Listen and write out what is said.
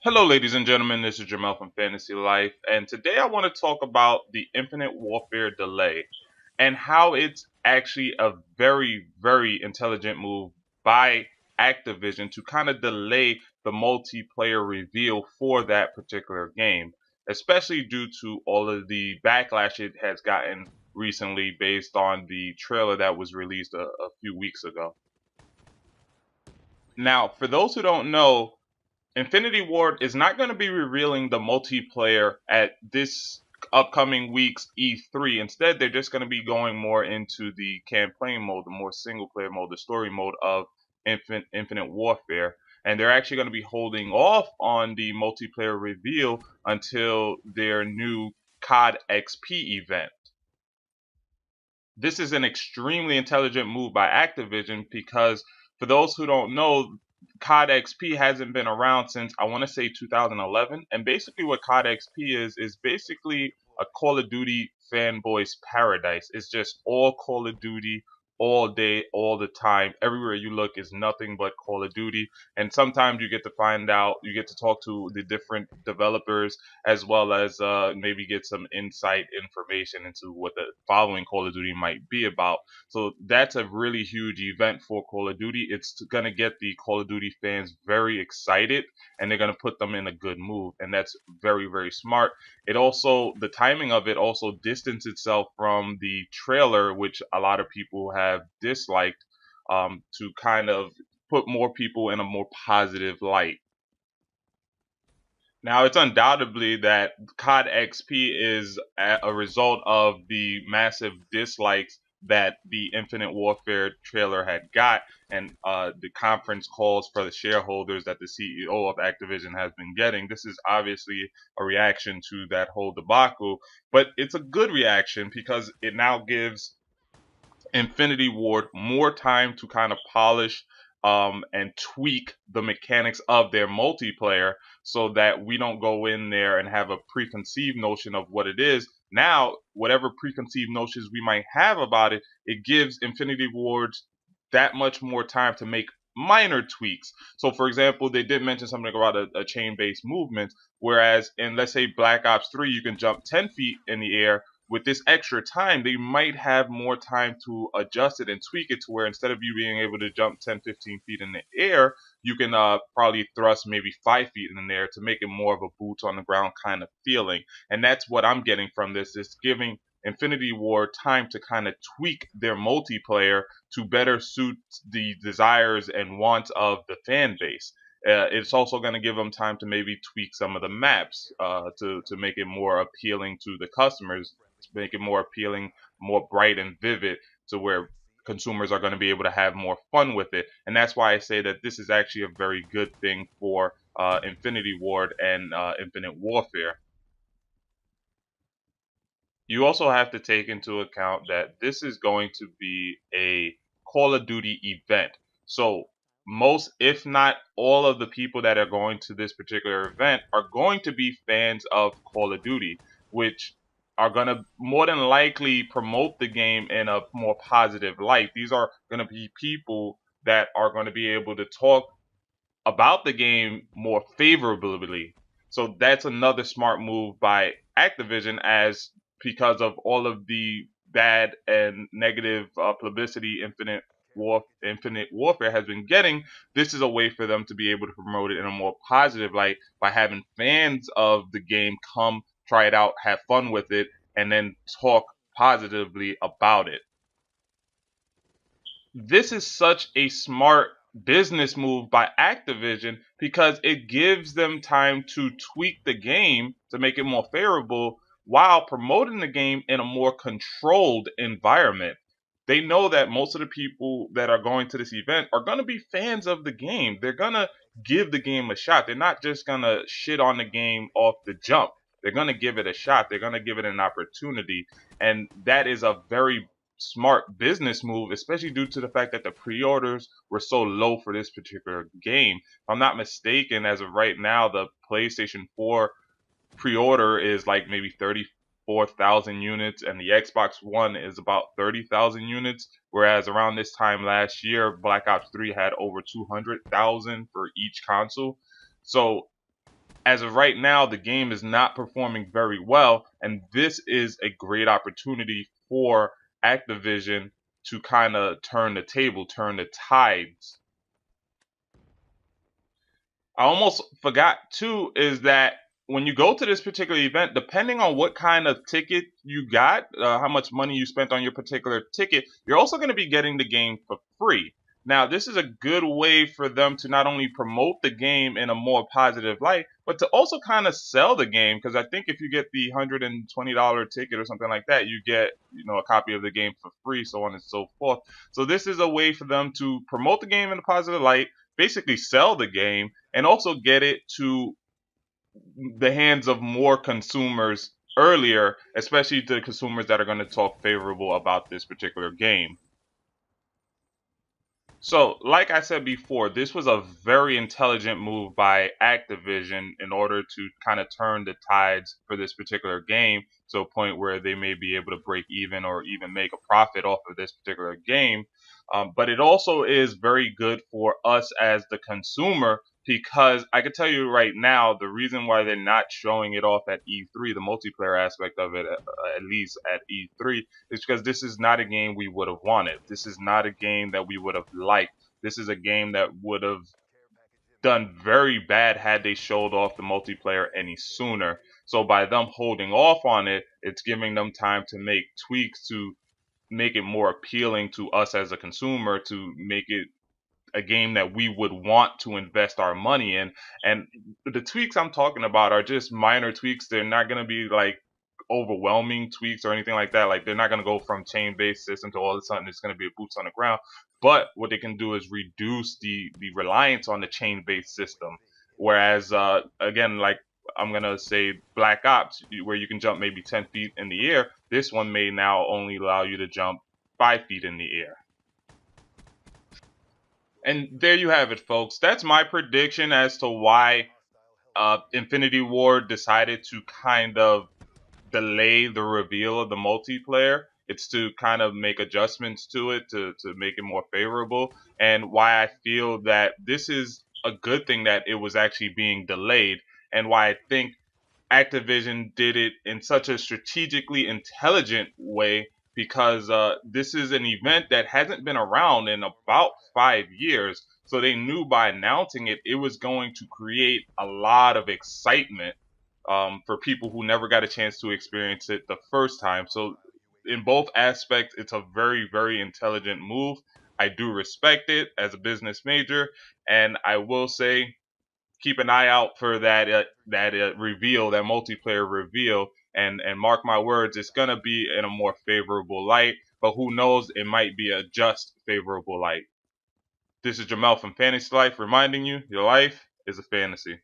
Hello, ladies and gentlemen. This is Jamel from Fantasy Life, and today I want to talk about the Infinite Warfare delay and how it's actually a very, very intelligent move by Activision to kind of delay the multiplayer reveal for that particular game, especially due to all of the backlash it has gotten recently based on the trailer that was released a few weeks ago. Now, for those who don't know, Infinity Ward is not going to be revealing the multiplayer at this upcoming week's E3. Instead, they're just going to be going more into the campaign mode, the more single player mode, the story mode of Infinite Warfare. And they're actually going to be holding off on the multiplayer reveal until their new COD XP event. This is an extremely intelligent move by Activision because for those who don't know, COD XP hasn't been around since I want to say 2011. And basically, what COD XP is basically a Call of Duty fanboy's paradise. It's just all Call of Duty all day, all the time. Everywhere you look is nothing but Call of Duty. And sometimes you get to find out, you get to talk to the different developers as well as maybe get some insight information into what the following Call of Duty might be about. So that's a really huge event for Call of Duty. It's going to get the Call of Duty fans very excited and they're going to put them in a good mood. And that's very, very smart. It also, the timing of it also distanced itself from the trailer, which a lot of people have disliked, to kind of put more people in a more positive light. Now, it's undoubtedly that COD XP is a result of the massive dislikes that the Infinite Warfare trailer had got, and the conference calls for the shareholders that the CEO of Activision has been getting. This is obviously a reaction to that whole debacle, but it's a good reaction because it now gives Infinity Ward more time to kind of polish and tweak the mechanics of their multiplayer so that we don't go in there and have a preconceived notion of what it is. Now, whatever preconceived notions we might have about it, it gives Infinity Wards that much more time to make minor tweaks. So, for example, they did mention something about a chain based movement, whereas in, let's say, Black Ops 3, you can jump 10 feet in the air with this extra time, they might have more time to adjust it and tweak it to where instead of you being able to jump 10, 15 feet in the air, you can probably thrust maybe 5 feet in the air to make it more of a boots on the ground kind of feeling. And that's what I'm getting from this. It's giving Infinity Ward time to kind of tweak their multiplayer to better suit the desires and wants of the fan base. It's also going to give them time to maybe tweak some of the maps to make it more appealing to the customers, to make it more appealing, more bright and vivid to where consumers are going to be able to have more fun with it. And that's why I say that this is actually a very good thing for Infinity Ward and Infinite Warfare. You also have to take into account that this is going to be a Call of Duty event. So most, if not all of the people that are going to this particular event are going to be fans of Call of Duty, which are going to more than likely promote the game in a more positive light. These are going to be people that are going to be able to talk about the game more favorably. So that's another smart move by Activision, as because of all of the bad and negative publicity Infinite Warfare has been getting, this is a way for them to be able to promote it in a more positive light by having fans of the game come try it out, have fun with it, and then talk positively about it. This is such a smart business move by Activision because it gives them time to tweak the game to make it more favorable while promoting the game in a more controlled environment. They know that most of the people that are going to this event are going to be fans of the game. They're going to give the game a shot. They're not just going to shit on the game off the jump. They're going to give it a shot. They're going to give it an opportunity. And that is a very smart business move, especially due to the fact that the pre-orders were so low for this particular game. If I'm not mistaken, as of right now, the PlayStation 4 pre-order is like maybe 34,000 units, and the Xbox One is about 30,000 units. Whereas around this time last year, Black Ops 3 had over 200,000 for each console. So as of right now, the game is not performing very well, and this is a great opportunity for Activision to kind of turn the table, turn the tides. I almost forgot too is that when you go to this particular event, depending on what kind of ticket you got, how much money you spent on your particular ticket, you're also going to be getting the game for free. Now, this is a good way for them to not only promote the game in a more positive light, but to also kind of sell the game. Because I think if you get the $120 ticket or something like that, you get, a copy of the game for free, so on and so forth. So this is a way for them to promote the game in a positive light, basically sell the game, and also get it to the hands of more consumers earlier, especially to consumers that are going to talk favorable about this particular game. So, like I said before, this was a very intelligent move by Activision in order to kind of turn the tides for this particular game to a point where they may be able to break even or even make a profit off of this particular game. But it also is very good for us as the consumer because I can tell you right now the reason why they're not showing it off at E3, the multiplayer aspect of it, at least at E3, is because this is not a game we would have wanted. This is not a game that we would have liked. This is a game that would have done very bad had they showed off the multiplayer any sooner. So by them holding off on it, it's giving them time to make tweaks to make it more appealing to us as a consumer, to make it a game that we would want to invest our money in. And the tweaks I'm talking about are just minor tweaks. They're not going to be like overwhelming tweaks or anything like that. Like they're not going to go from chain-based system to all of a sudden it's going to be a boots on the ground. But what they can do is reduce the reliance on the chain-based system. Whereas again, like I'm gonna say Black Ops, where you can jump maybe 10 feet in the air, this one may now only allow you to jump 5 feet in the air. And there you have it, folks. That's my prediction as to why Infinity Ward decided to kind of delay the reveal of the multiplayer. It's to kind of make adjustments to it to make it more favorable, and why I feel that this is a good thing that it was actually being delayed, and why I think Activision did it in such a strategically intelligent way because this is an event that hasn't been around in about 5 years. So they knew by announcing it, it was going to create a lot of excitement for people who never got a chance to experience it the first time. So in both aspects, it's a very, very intelligent move. I do respect it as a business major, and I will say keep an eye out for that reveal, that multiplayer reveal, and mark my words, it's gonna be in a more favorable light. But who knows? It might be a just favorable light. This is Jamel from Fantasy Life reminding you, your life is a fantasy.